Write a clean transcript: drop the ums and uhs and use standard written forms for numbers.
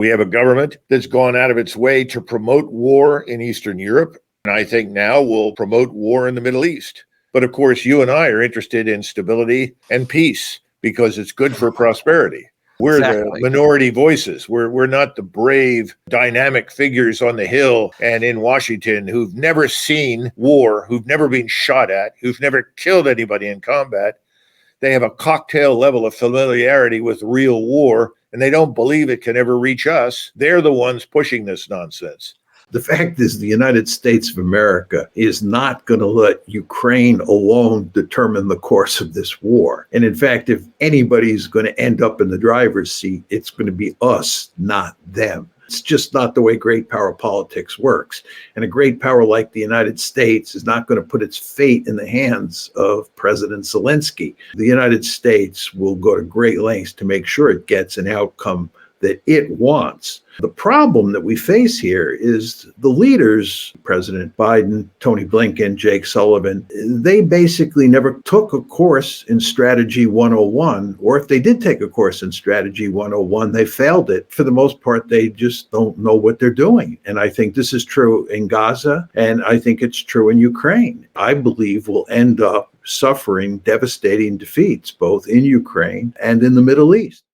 We have a government that's gone out of its way to promote war in Eastern Europe, and I think now will promote war in the Middle East. But of course, you and I are interested in stability and peace because it's good for prosperity. We're the minority voices. We're not the brave, dynamic figures on the Hill and in Washington who've never seen war, who've never been shot at, who've never killed anybody in combat. They have a cocktail level of familiarity with real war, and they don't believe it can ever reach us. They're the ones pushing this nonsense. The fact is the United States of America is not going to let Ukraine alone determine the course of this war. And in fact, if anybody's going to end up in the driver's seat, it's going to be us, not them. It's just not the way great power politics works. And a great power like the United States is not going to put its fate in the hands of President Zelensky. The United States will go to great lengths to make sure it gets an outcome that it wants. The problem that we face here is the leaders, President Biden, Tony Blinken, Jake Sullivan, they basically never took a course in Strategy 101, or if they did take a course in Strategy 101, they failed it. For the most part, they just don't know what they're doing. And I think this is true in Gaza, and I think it's true in Ukraine. I believe we'll end up suffering devastating defeats, both in Ukraine and in the Middle East.